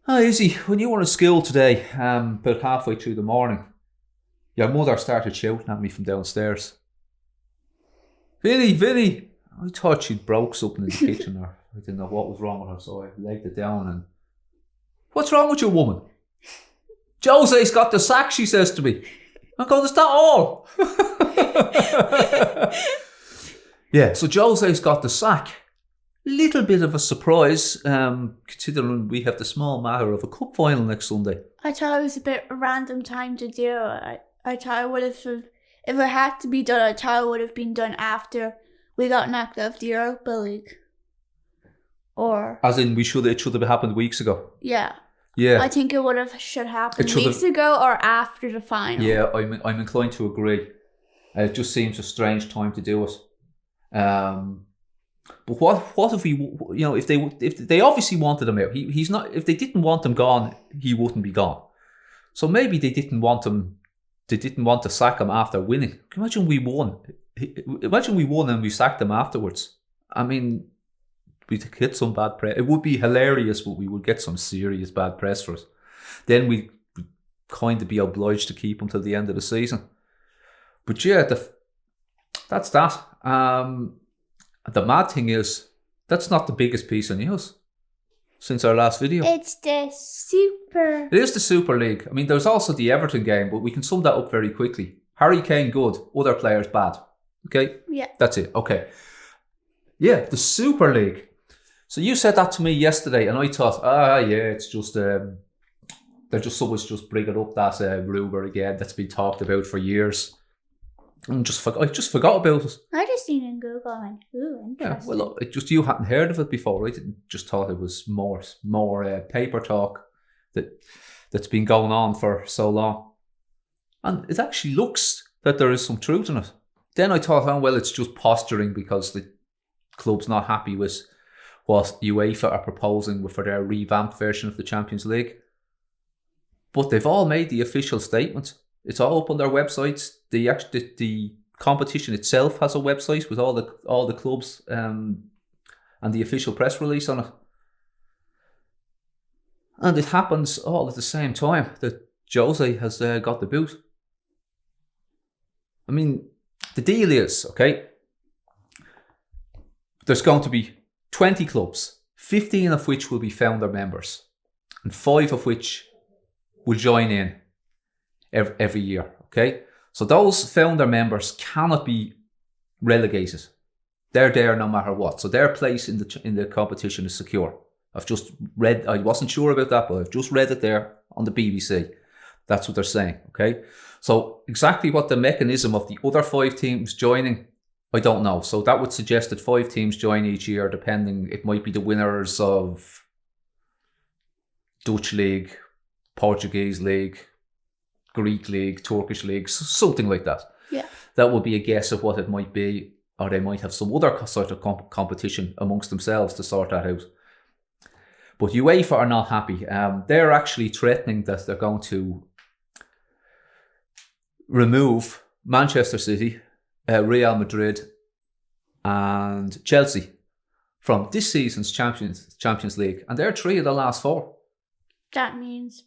Hi, Izzy. When you were in school today, about halfway through the morning, your mother started shouting at me from downstairs. Vinny, Vinny! I thought she'd broke something in the kitchen, or I didn't know what was wrong with her, so I laid it down and... What's wrong with you, woman? Jose's got the sack, she says to me. I'm going, is that all? Yeah, so Jose's got the sack. Little bit of a surprise, considering we have the small matter of a cup final next Sunday. I thought it was a bit a random time to do it. I thought it would have, if it had to be done, I thought it would have been done after we got knocked out of the Europa League. Or... As in, it should have happened weeks ago. Yeah. Yeah. I think it should happen weeks ago or after the final. Yeah, I'm inclined to agree. It just seems a strange time to do it. But what if we, if they obviously wanted him out, he's not. If they didn't want him gone, he wouldn't be gone. So maybe they didn't want him. They didn't want to sack him after winning. Can you imagine we won? Imagine we won and we sacked him afterwards. I mean, we'd get some bad press. It would be hilarious, but we would get some serious bad press for it. Then we'd kind of be obliged to keep him till the end of the season. But yeah, that's that. The mad thing is, that's not the biggest piece of news since our last video. It's the Super... It is the Super League. I mean, there's also the Everton game, but we can sum that up very quickly. Harry Kane, good. Other players, bad. Okay? Yeah. That's it. Okay. Yeah, the Super League. So you said that to me yesterday, and I thought, it's just... someone's just bringing up that rumour again that's been talked about for years. I just forgot about it. I just seen it in Google and went, ooh, interesting. Yeah, well, you hadn't heard of it before. I just thought it was more paper talk that's been going on for so long. And it actually looks that there is some truth in it. Then I thought, it's just posturing because the club's not happy with what UEFA are proposing for their revamped version of the Champions League. But they've all made the official statement. It's all up on their websites. The competition itself has a website with all the clubs and the official press release on it. And it happens all at the same time that Jose has got the boot. I mean, the deal is, okay, there's going to be 20 clubs, 15 of which will be founder members, and 5 of which will join in every year, okay? So those founder members cannot be relegated. They're there no matter what. So their place in the competition is secure. I've just read, I wasn't sure about that, but I've just read it there on the BBC. That's what they're saying, okay? So exactly what the mechanism of the other 5 teams joining, I don't know. So that would suggest that 5 teams join each year, depending, it might be the winners of Dutch League, Portuguese League, Greek League, Turkish League, something like that. Yeah. That would be a guess of what it might be, or they might have some other sort of competition amongst themselves to sort that out. But UEFA are not happy. They're actually threatening that they're going to remove Manchester City, Real Madrid, and Chelsea from this season's Champions League, and they're 3 of the last 4. That means,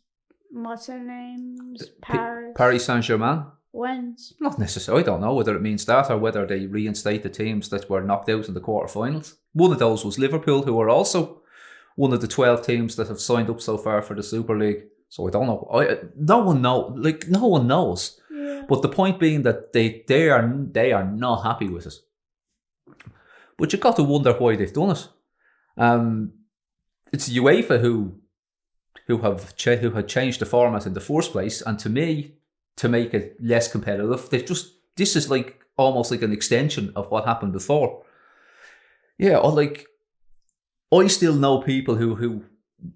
what's their names? Paris Saint-Germain wins. Not necessarily. I don't know whether it means that or whether they reinstate the teams that were knocked out in the quarterfinals. One of those was Liverpool, who are also one of the 12 teams that have signed up so far for the Super League. So I don't know. No one knows. Yeah. But the point being that they are not happy with it. But you got to wonder why they've done it. It's UEFA who had changed the format in the first place, and to me, to make it less competitive, this is like almost like an extension of what happened before. Yeah, or like, I still know people who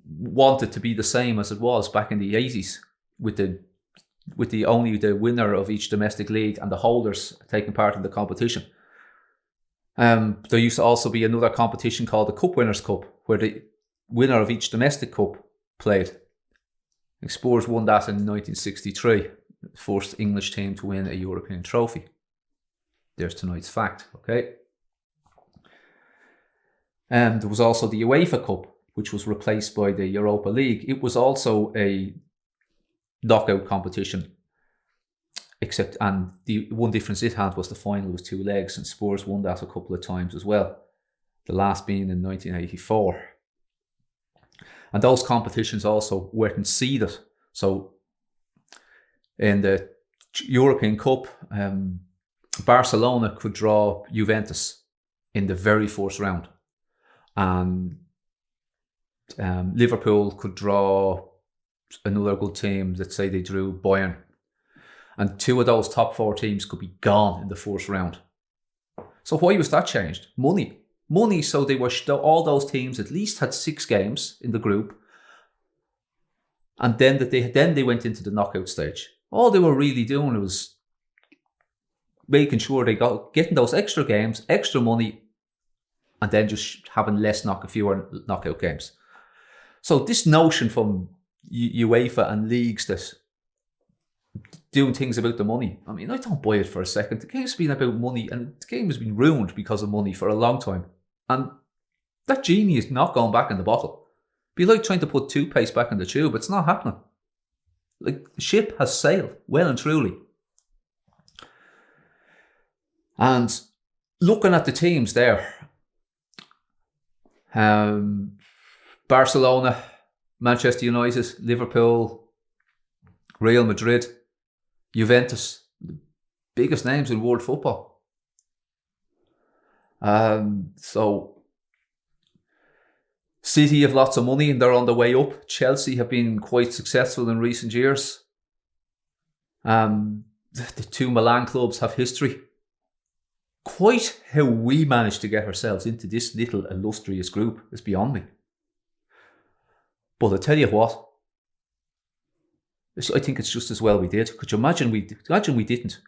want it to be the same as it was back in the 80s, with the only the winner of each domestic league and the holders taking part in the competition. There used to also be another competition called the Cup Winners' Cup, where the winner of each domestic cup played. Spurs won that in 1963, the first English team to win a European trophy. There's tonight's fact, okay? There was also the UEFA Cup. which was replaced by the Europa League, it was also a knockout competition. And the one difference it had was the final was 2 legs, and Spurs won that a couple of times as well. The last being in 1984. And those competitions also weren't seeded. So in the European Cup, Barcelona could draw Juventus in the very first round. And Liverpool could draw another good team. Let's say they drew Bayern. And 2 of those top 4 teams could be gone in the first round. So why was that changed? Money. So they were all those teams at least had 6 games in the group. And then they went into the knockout stage. All they were really doing was making sure they getting those extra games, extra money, and then just having fewer knockout games. So this notion from UEFA and leagues that doing things about the money, I mean, I don't buy it for a second. The game's been about money, and the game has been ruined because of money for a long time. And that genie is not going back in the bottle. It'd be like trying to put toothpaste back in the tube. It's not happening. Like, the ship has sailed, well and truly. And looking at the teams there, Barcelona, Manchester United, Liverpool, Real Madrid, Juventus, the biggest names in world football. So City have lots of money and they're on the way up. Chelsea have been quite successful in recent years. The 2 Milan clubs have history. Quite how we managed to get ourselves into this little illustrious group is beyond me. But I tell you what, I think it's just as well we did. Could you imagine we didn't?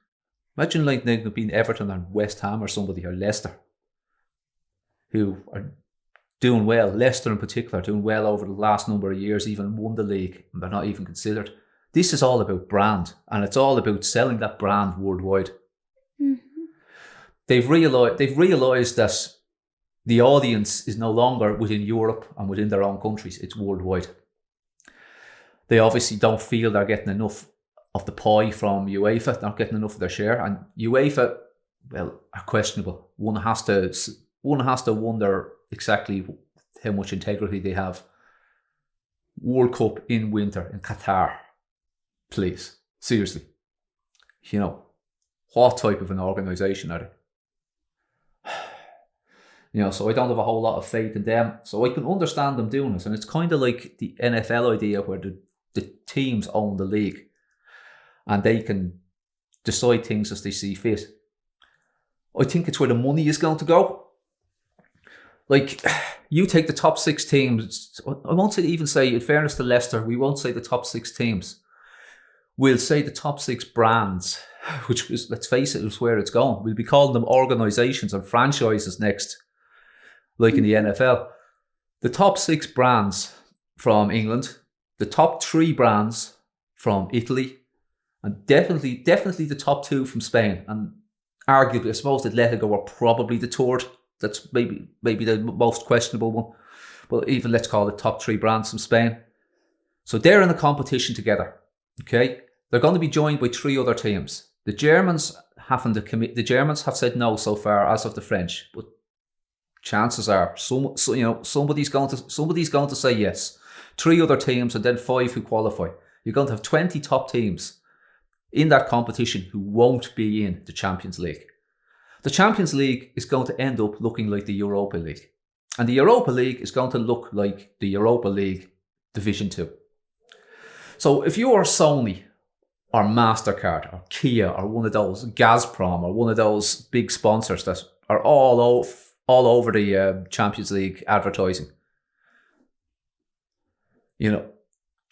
Imagine like being Everton or West Ham or somebody, or Leicester, who are doing well. Leicester in particular doing well over the last number of years, even won the league, and they're not even considered. This is all about brand, and it's all about selling that brand worldwide. Mm-hmm. They've realised that the audience is no longer within Europe and within their own countries, it's worldwide. They obviously don't feel they're getting enough of the pie from UEFA, not getting enough of their share. And UEFA, well, are questionable. One has to wonder exactly how much integrity they have. World Cup in winter in Qatar. Please, seriously. You know, what type of an organisation are they? So I don't have a whole lot of faith in them. So I can understand them doing this. And it's kind of like the NFL idea where the teams own the league and they can decide things as they see fit. I think it's where the money is going to go. Like, you take the top 6 teams. I won't even say, in fairness to Leicester, we won't say the top 6 teams. We'll say the top 6 brands, which is, let's face it, is where it's going. We'll be calling them organisations and franchises next, like in the NFL. The top 6 brands from England, the top 3 brands from Italy, and definitely the top 2 from Spain. And arguably, I suppose Atletico are probably the third. That's maybe the most questionable one. But even let's call it top 3 brands from Spain. So they're in a competition together. Okay, they're going to be joined by 3 other teams. The Germans The Germans have said no so far, as of the French. But chances are, somebody's going to say yes. 3 other teams, and then 5 who qualify. You're going to have 20 top teams in that competition who won't be in the Champions League. The Champions League is going to end up looking like the Europa League. And the Europa League is going to look like the Europa League Division 2. So if you are Sony or MasterCard or Kia or one of those, Gazprom or one of those big sponsors that are all over the Champions League advertising,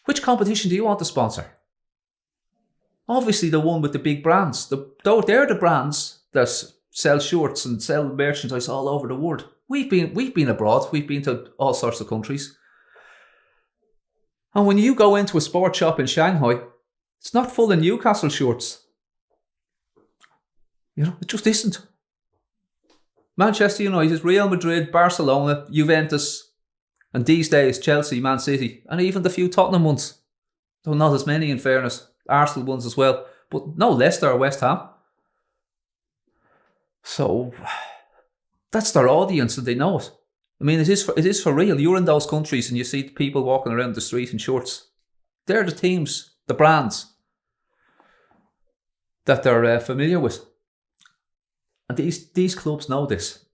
which competition do you want to sponsor? Obviously the one with the big brands. They're the brands that sell shirts and sell merchandise all over the world. We've been abroad. We've been to all sorts of countries. And when you go into a sports shop in Shanghai, it's not full of Newcastle shirts. It just isn't. Manchester United, Real Madrid, Barcelona, Juventus, And these days, Chelsea, Man City, and even the few Tottenham ones, though not as many in fairness, Arsenal ones as well, but no Leicester or West Ham. So that's their audience and they know it. I mean, it is for real. You're in those countries and you see people walking around the street in shorts. They're the teams, the brands that they're familiar with. And these clubs know this.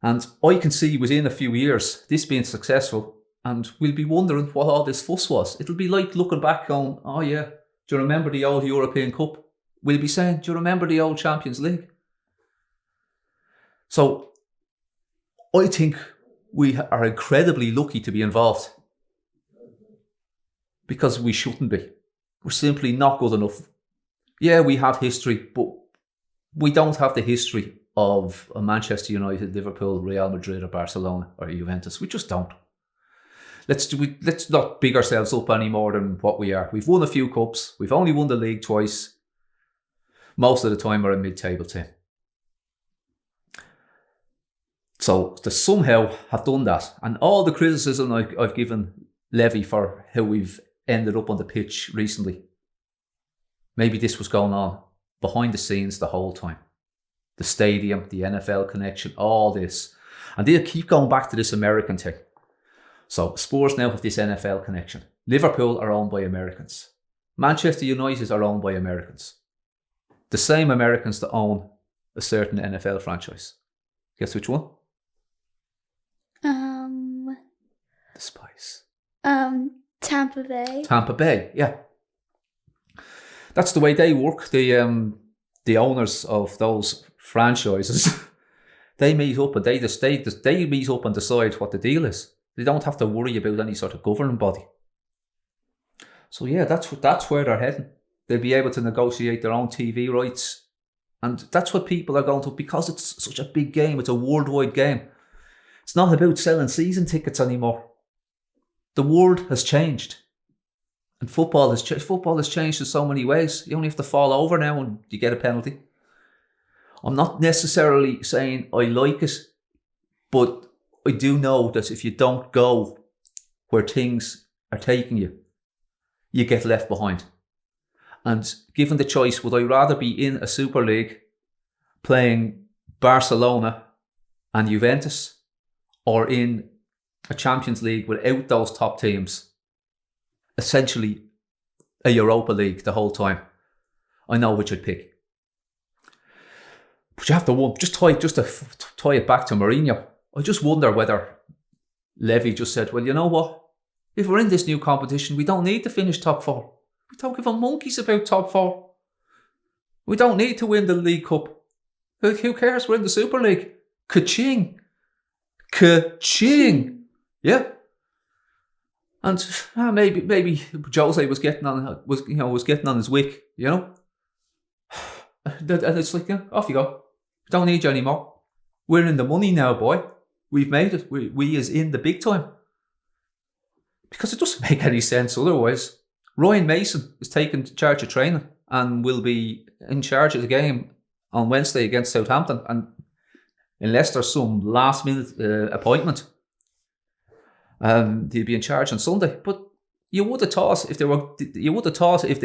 And I can see within a few years this being successful, and we'll be wondering what all this fuss was. It'll be like looking back going, oh yeah, do you remember the old European Cup? We'll be saying, do you remember the old Champions League? So I think we are incredibly lucky to be involved, because we shouldn't be. We're simply not good enough. Yeah, we have history, but we don't have the history of a Manchester United, Liverpool, Real Madrid or Barcelona or Juventus. We just don't. Let's not big ourselves up any more than what we are. We've won a few cups. We've only won the league twice. Most of the time we're a mid-table team. So to somehow have done that, and all the criticism I've given Levy for how we've ended up on the pitch recently, maybe this was going on behind the scenes the whole time. The stadium, the NFL connection, all this. And they'll keep going back to this American thing. So Spurs now have this NFL connection. Liverpool are owned by Americans. Manchester United are owned by Americans. The same Americans that own a certain NFL franchise. Guess which one? The Spice. Tampa Bay. Tampa Bay, yeah. That's the way they work. The owners of those franchises, they meet up and they meet up and decide what the deal is. They don't have to worry about any sort of governing body. So yeah, that's where they're heading. They'll be able to negotiate their own TV rights, and that's what people are going to, because it's such a big game. It's a worldwide game. It's not about selling season tickets anymore. The world has changed, and football has changed in so many ways. You only have to fall over now and you get a penalty. I'm not necessarily saying I like it, but I do know that if you don't go where things are taking you, you get left behind. And given the choice, would I rather be in a Super League playing Barcelona and Juventus, or in a Champions League without those top teams, essentially a Europa League the whole time? I know which I'd pick. But you have to just to tie it back to Mourinho. I just wonder whether Levy just said, well, you know what? If we're in this new competition, we don't need to finish top four. We don't give a monkeys about top four. We don't need to win the League Cup. Who cares? We're in the Super League. Ka-ching. Ka-ching. Yeah. And maybe Jose was getting on his wick, you know. And it's like, yeah, off you go. We don't need you anymore. We're in the money now, boy. We've made it. We is in the big time. Because it doesn't make any sense otherwise. Ryan Mason is taking charge of training and will be in charge of the game on Wednesday against Southampton. And unless there's some last minute appointment, he'll be in charge on Sunday. But you would have thought if they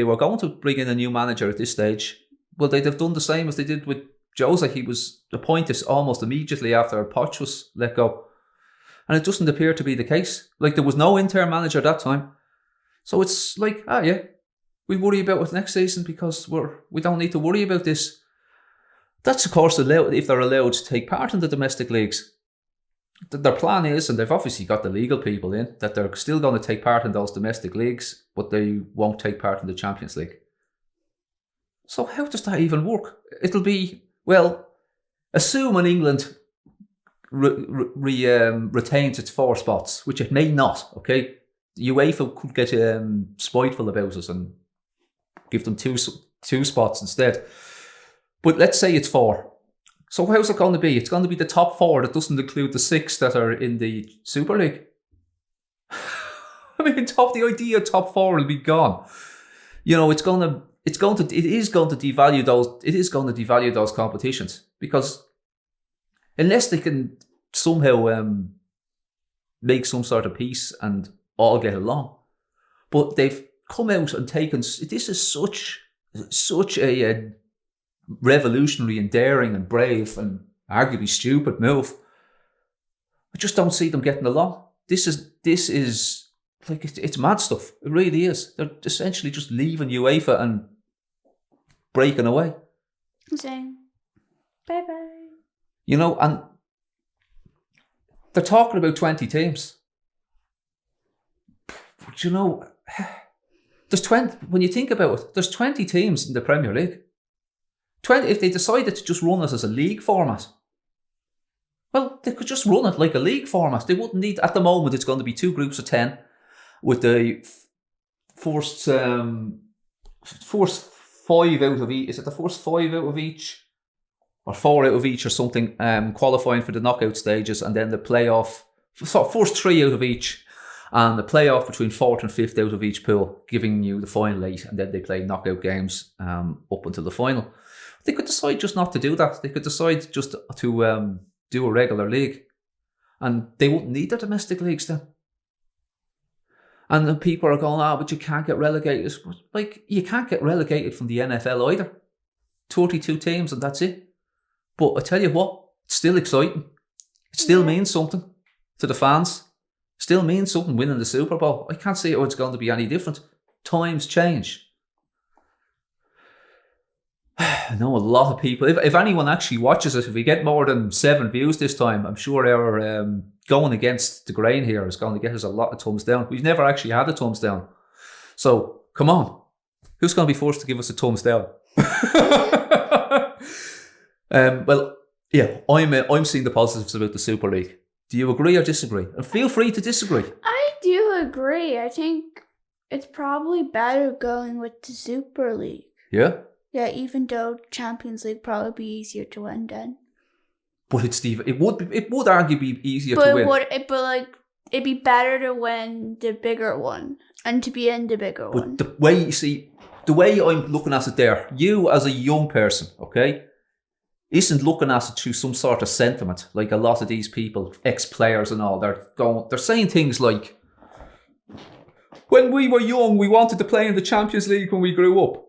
were going to bring in a new manager at this stage, well, they'd have done the same as they did with Jose. He was appointed almost immediately after Poch was let go. And it doesn't appear to be the case. Like, there was no interim manager that time. So it's like, yeah, we worry about it next season because we don't need to worry about this. That's, of course, if they're allowed to take part in the domestic leagues. Their plan is, and they've obviously got the legal people in, that they're still going to take part in those domestic leagues, but they won't take part in the Champions League. So how does that even work? It'll be, well, assuming England retains its 4 spots, which it may not, okay? UEFA could get spiteful about us and give them two spots instead. But let's say it's 4. So how's it going to be? It's going to be the top 4 that doesn't include the 6 that are in the Super League. I mean, the idea of top 4 will be gone. You know, it is going to devalue those competitions, because unless they can somehow make some sort of peace and all get along. But they've come out and taken, this is such a revolutionary and daring and brave and arguably stupid move. I just don't see them getting along. This is like, it's mad stuff. It really is. They're essentially just leaving UEFA and breaking away. Saying bye-bye. You know, and they're talking about 20 teams. But you know, there's 20, when you think about it, there's 20 teams in the Premier League. 20, if they decided to just run it as a league format, well, they could just run it like a league format. They wouldn't need, at the moment, it's going to be 2 groups of 10 with the first 5 out of each. Is it the first 5 out of each? Or 4 out of each or something, qualifying for the knockout stages, and then the playoff, so first 3 out of each, and the playoff between 4th and 5th out of each pool, giving you the final 8, and then they play knockout games up until the final. They could decide just not to do that. They could decide just to do a regular league, and they wouldn't need their domestic leagues then. And then people are going, but you can't get relegated. Like, you can't get relegated from the NFL either. 32 teams and that's it. But I tell you what, it's still exciting. It still means something to the fans. It still means something winning the Super Bowl. I can't see how it's going to be any different. Times change. I know a lot of people, if anyone actually watches it, if we get more than 7 views this time, I'm sure our going against the grain here is going to get us a lot of thumbs down. We've never actually had a thumbs down. So, come on. Who's going to be forced to give us a thumbs down? Well, yeah, I'm seeing the positives about the Super League. Do you agree or disagree? And feel free to disagree. I do agree. I think it's probably better going with the Super League. Yeah? Yeah, even though Champions League probably be easier to win then. But it would arguably be easier to win. It'd be better to win the bigger one and to be in the bigger one. But the way I'm looking at it there, you as a young person, okay, isn't looking at it through some sort of sentiment, like a lot of these people, ex-players and all, they're saying things like, when we were young, we wanted to play in the Champions League when we grew up.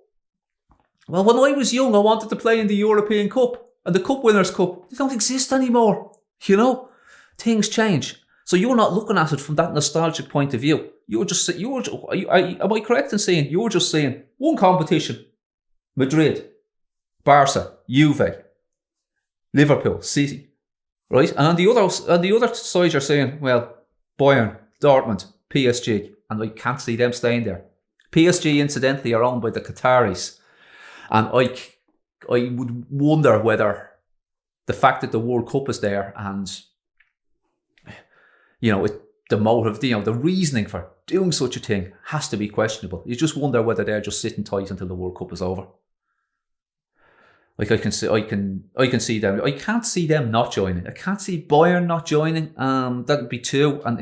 Well, when I was young, I wanted to play in the European Cup and the Cup Winners' Cup. They don't exist anymore. You know, things change. So you're not looking at it from that nostalgic point of view. Am I correct in saying you're just saying one competition, Madrid, Barca, Juve, Liverpool, City, right? And on the other side, you're saying, well, Bayern, Dortmund, PSG, and I can't see them staying there. PSG, incidentally, are owned by the Qataris. And I would wonder whether the fact that the World Cup is there and, you know, the motive, you know, the reasoning for doing such a thing has to be questionable. You just wonder whether they're just sitting tight until the World Cup is over. Like I can see them. I can't see them not joining. I can't see Bayern not joining. That would be 2, and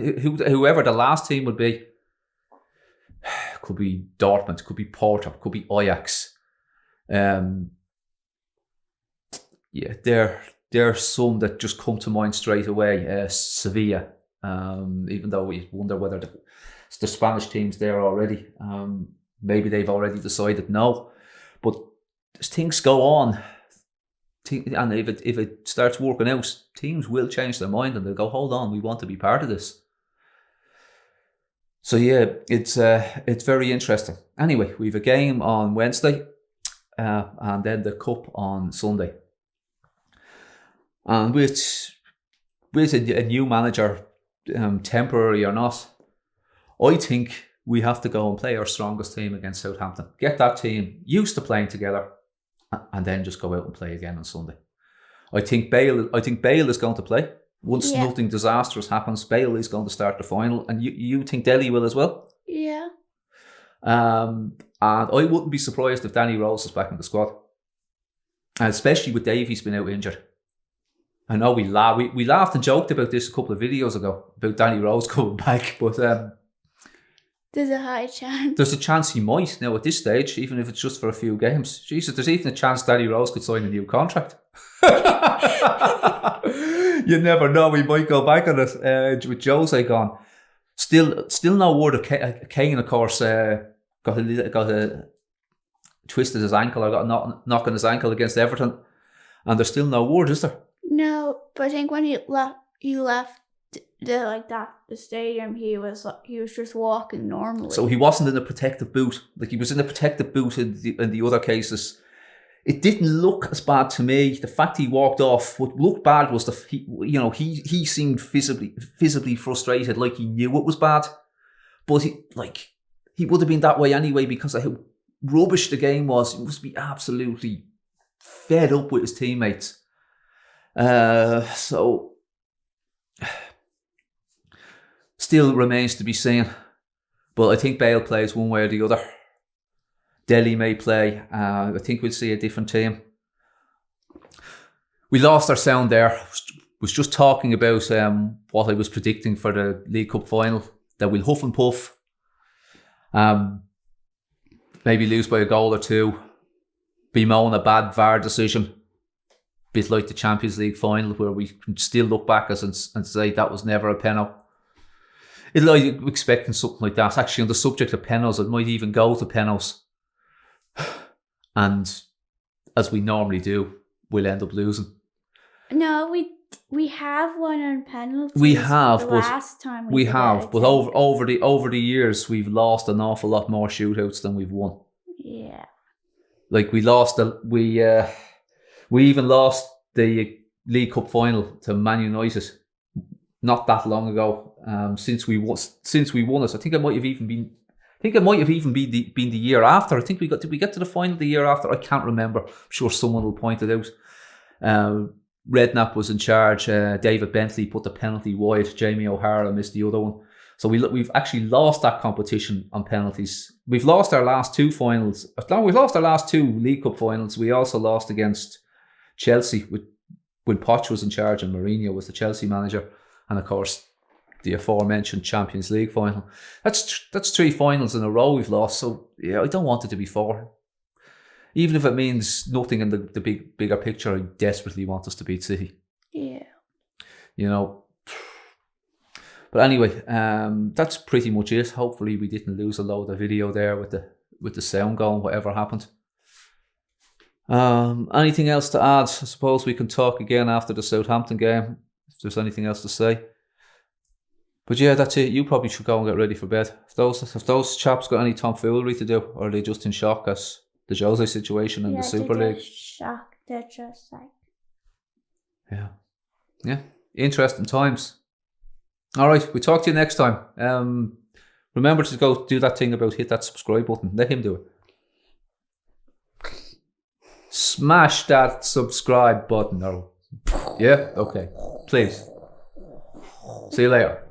whoever the last team would be, could be Dortmund, could be Porto, could be Ajax. Yeah, there are some that just come to mind straight away. Sevilla, even though we wonder whether the Spanish team's there already. Maybe they've already decided no, but as things go on, and if it starts working out, teams will change their mind and they'll go, hold on, we want to be part of this. So yeah, it's very interesting. Anyway, we have a game on Wednesday. And then the cup on Sunday. And with a new manager, temporary or not, I think we have to go and play our strongest team against Southampton. Get that team used to playing together, and then just go out and play again on Sunday. I think Bale is going to play. Once nothing disastrous happens, Bale is going to start the final, and you think Dele will as well? Yeah. And I wouldn't be surprised if Danny Rose is back in the squad. And especially with Davies being out injured. I know we laughed and joked about this a couple of videos ago, about Danny Rose coming back, but There's a high chance. There's a chance he might now at this stage, even if it's just for a few games. Jesus, there's even a chance Danny Rose could sign a new contract. You never know. We might go back on it with Jose gone. Still no word of Kane, of course, got a twisted his ankle or got a knock on his ankle against Everton. And there's still no word, is there? No, but I think when he left the stadium, he was just walking normally. So he wasn't in a protective boot. Like he was in a protective boot in the other cases. It didn't look as bad to me. The fact he walked off, what looked bad was he seemed visibly frustrated, like he knew it was bad. But he would have been that way anyway because of how rubbish the game was. He must be absolutely fed up with his teammates. So still remains to be seen. But I think Bale plays one way or the other. Delhi may play. I think we'll see a different team. We lost our sound there. Was just talking about what I was predicting for the League Cup final. That we'll huff and puff. Maybe lose by a goal or two. Bemoan a bad VAR decision. Bit like the Champions League final where we can still look back and say that was never a penalty. I'm expecting something like that. Actually, on the subject of penalties, it might even go to penalties. And as we normally do, we'll end up losing. No, we have won on penalties. We have, the but last time we have, but over the years, we've lost an awful lot more shootouts than we've won. Yeah. Like we even lost the League Cup final to Man United not that long ago. Since we won it, I think it might have even been the year after. I think did we get to the final the year after? I can't remember. I'm sure someone will point it out. Redknapp was in charge. David Bentley put the penalty wide. Jamie O'Hara missed the other one. So we've actually lost that competition on penalties. We've lost our last two finals. We've lost our last two League Cup finals. We also lost against Chelsea when Poch was in charge and Mourinho was the Chelsea manager. And of course, the aforementioned Champions League final. That's three finals in a row we've lost. So yeah, I don't want it to be four. Even if it means nothing in the bigger picture, I desperately want us to beat City. Yeah. You know. But anyway, that's pretty much it. Hopefully we didn't lose a load of video there with the sound going, whatever happened. Anything else to add? I suppose we can talk again after the Southampton game, if there's anything else to say. But yeah, that's it. You probably should go and get ready for bed. If those chaps got any tomfoolery to do, or are they just in shock as the Jose situation in the Super League? Shocked. They're just like... Yeah. Interesting times. All right, we talk to you next time. Remember to go do that thing about hit that subscribe button. Let him do it. Smash that subscribe button. Yeah? Okay. Please. See you later.